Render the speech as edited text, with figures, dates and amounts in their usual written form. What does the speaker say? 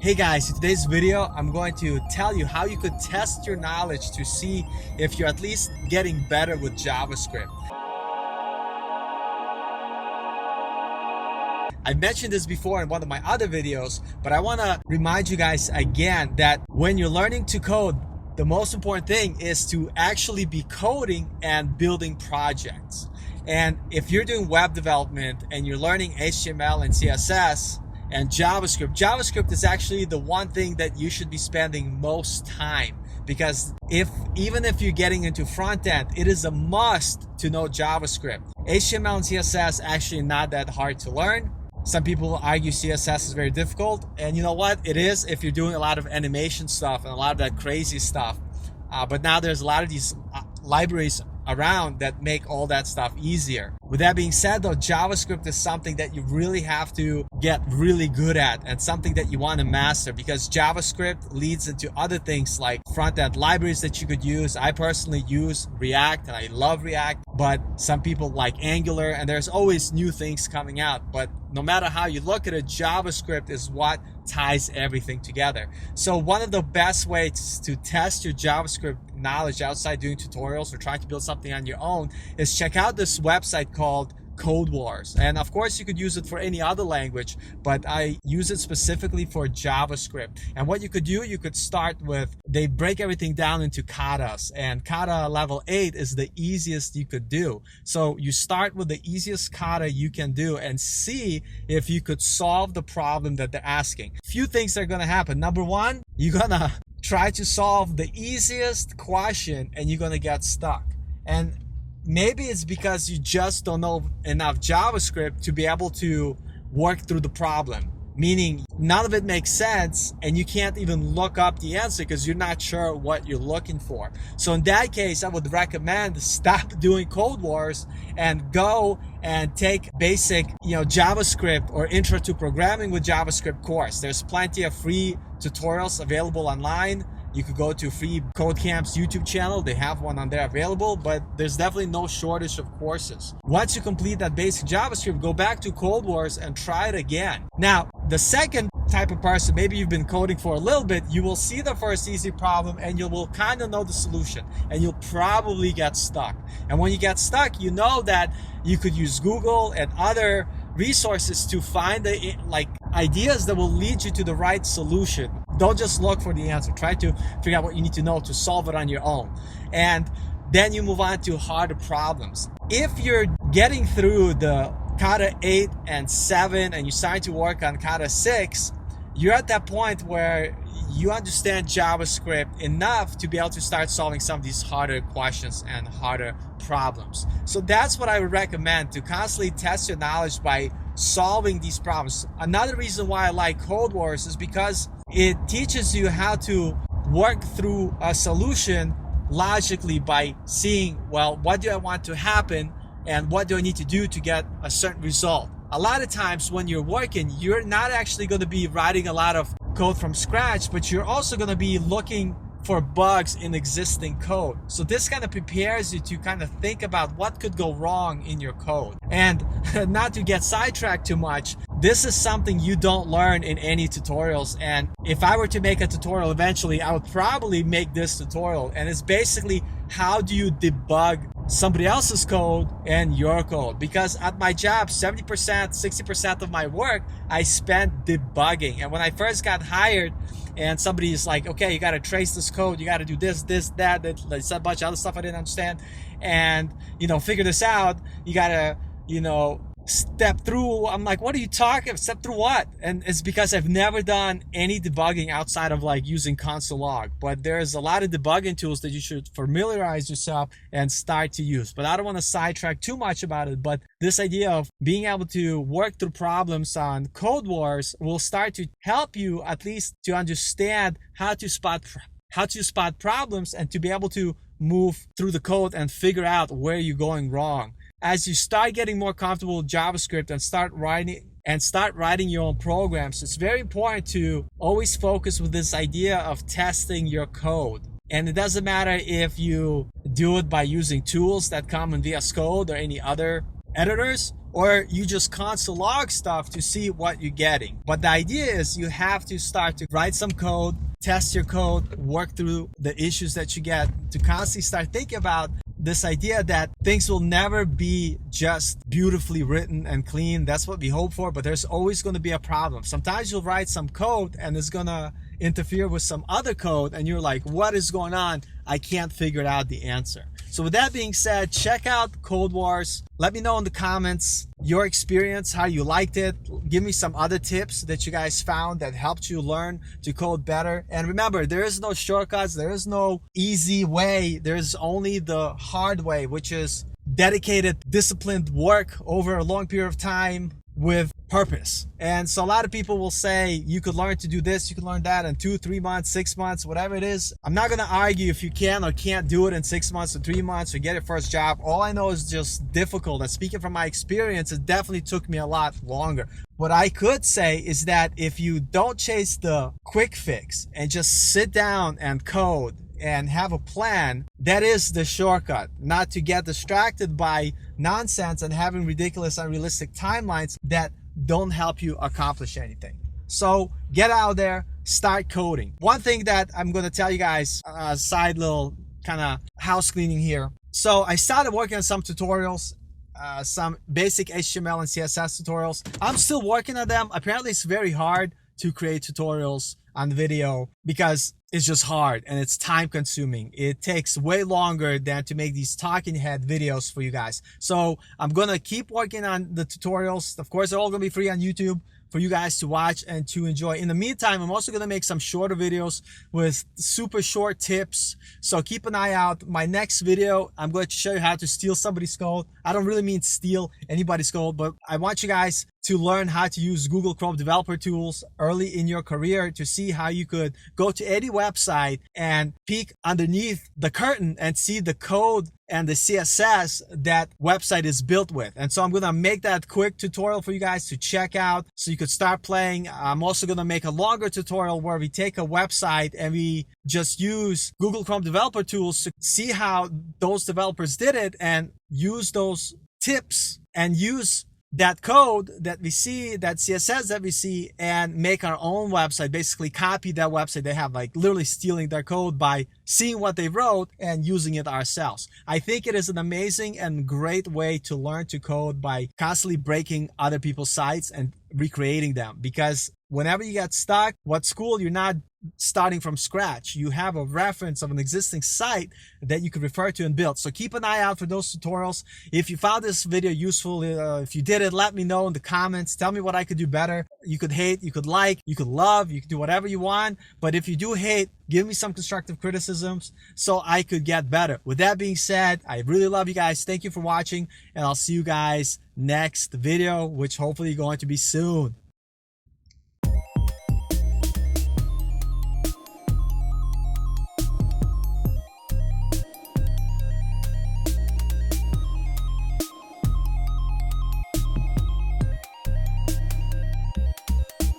Hey guys, in today's video, I'm going to tell you how you could test your knowledge to see if you're at least getting better with JavaScript. I mentioned this before in one of my other videos, but I want to remind you guys again that when you're learning to code, the most important thing is to actually be coding and building projects. And if you're doing web development and you're learning HTML and CSS, and JavaScript is actually the one thing that you should be spending most time, because even if you're getting into front end, it is a must to know JavaScript. HTML and CSS actually not that hard to learn. Some people argue CSS is very difficult, and you know what? It is if you're doing a lot of animation stuff and a lot of that crazy stuff. But now there's a lot of these libraries around that make all that stuff easier. With that being said though, JavaScript is something that you really have to get really good at and something that you want to master, because JavaScript leads into other things like front-end libraries that you could use. I personally use React and I love React, but some people like Angular, and there's always new things coming out. But no matter how you look at it, JavaScript is what ties everything together. So one of the best ways to test your JavaScript knowledge outside doing tutorials or trying to build something on your own is check out this website called Code Wars. And of course you could use it for any other language, but I use it specifically for JavaScript. And what you could do, you could start with, they break everything down into katas, and kata level 8 is the easiest you could do. So you start with the easiest kata you can do and see if you could solve the problem that they're asking. Few things are going to happen. Number one, you're going to try to solve the easiest question and you're going to get stuck. And maybe it's because you just don't know enough JavaScript to be able to work through the problem. Meaning none of it makes sense and you can't even look up the answer because you're not sure what you're looking for. So in that case, I would recommend stop doing Code Wars and go and take basic, JavaScript or Intro to Programming with JavaScript course. There's plenty of free tutorials available online. You could go to Free Code Camp's YouTube channel. They have one on there available, but there's definitely no shortage of courses. Once you complete that basic JavaScript, go back to Code Wars and try it again. Now, the second type of person, maybe you've been coding for a little bit, you will see the first easy problem and you will kind of know the solution, and you'll probably get stuck. And when you get stuck, you know that you could use Google and other resources to find the ideas that will lead you to the right solution. Don't just look for the answer. Try to figure out what you need to know to solve it on your own. And then you move on to harder problems. If you're getting through the kata 8 and 7 and you're starting to work on kata 6, you're at that point where you understand JavaScript enough to be able to start solving some of these harder questions and harder problems. So that's what I would recommend, to constantly test your knowledge by solving these problems. Another reason why I like Code Wars is because it teaches you how to work through a solution logically by seeing, well, what do I want to happen and what do I need to do to get a certain result. A lot of times when you're working, you're not actually going to be writing a lot of code from scratch, but you're also going to be looking for bugs in existing code. So this kind of prepares you to kind of think about what could go wrong in your code. And not to get sidetracked too much, this is something you don't learn in any tutorials. And if I were to make a tutorial eventually, I would probably make this tutorial. And it's basically, how do you debug somebody else's code and your code? Because at my job, 70%, 60% of my work I spent debugging. And when I first got hired and somebody is like, okay, you got to trace this code, you got to do this, that, there's a bunch of other stuff I didn't understand, and figure this out, you got to step through. I'm like, what are you talking? Step through what? And it's because I've never done any debugging outside of using console log. But there's a lot of debugging tools that you should familiarize yourself and start to use. But I don't want to sidetrack too much about it. But this idea of being able to work through problems on Code Wars will start to help you at least to understand how to spot problems and to be able to move through the code and figure out where you're going wrong. As you start getting more comfortable with JavaScript and start writing your own programs, it's very important to always focus with this idea of testing your code. And it doesn't matter if you do it by using tools that come in VS Code or any other editors, or you just console log stuff to see what you're getting. But the idea is you have to start to write some code, test your code, work through the issues that you get, to constantly start thinking about this idea that things will never be just beautifully written and clean. That's what we hope for, but there's always going to be a problem. Sometimes you'll write some code and it's going to interfere with some other code and you're like, what is going on? I can't figure out the answer. So with that being said, check out Code Wars. Let me know in the comments your experience, how you liked it. Give me some other tips that you guys found that helped you learn to code better. And remember, there is no shortcuts. There is no easy way. There's only the hard way, which is dedicated, disciplined work over a long period of time with purpose. And so a lot of people will say you could learn to do this, you could learn that in 2, 3 months, 6 months, whatever it is. I'm not going to argue if you can or can't do it in 6 months or 3 months or get your first job. All I know is just difficult. And speaking from my experience, it definitely took me a lot longer. What I could say is that if you don't chase the quick fix and just sit down and code and have a plan, that is the shortcut. Not to get distracted by nonsense and having ridiculous, unrealistic timelines that don't help you accomplish anything. So get out there, start coding. One thing that I'm going to tell you guys, a side little kind of house cleaning here. So I started working on some tutorials, some basic HTML and CSS tutorials. I'm still working on them. Apparently it's very hard to create tutorials on video because it's just hard and it's time consuming. It takes way longer than to make these talking head videos for you guys. So I'm gonna keep working on the tutorials. Of course, they're all gonna be free on YouTube for you guys to watch and to enjoy. In the meantime, I'm also gonna make some shorter videos with super short tips. So keep an eye out. My next video, I'm going to show you how to steal somebody's code. I don't really mean steal anybody's code, but I want you guys to learn how to use Google Chrome developer tools early in your career, to see how you could go to any website and peek underneath the curtain and see the code and the CSS that website is built with. And so I'm going to make that quick tutorial for you guys to check out so you could start playing. I'm also going to make a longer tutorial where we take a website and we just use Google Chrome developer tools to see how those developers did it and use those tips and use that code that we see, that CSS that we see, and make our own website, basically copy that website they have, like literally stealing their code by seeing what they wrote and using it ourselves. I think it is an amazing and great way to learn to code by constantly breaking other people's sites and recreating them, because whenever you get stuck, what's cool, you're not starting from scratch. You have a reference of an existing site that you could refer to and build. So keep an eye out for those tutorials. If you found this video useful, if you did it, let me know in the comments. Tell me what I could do better. You could hate, you could like, you could love, you could do whatever you want. But if you do hate, give me some constructive criticisms so I could get better. With that being said, I really love you guys. Thank you for watching, and I'll see you guys next video, which hopefully is going to be soon.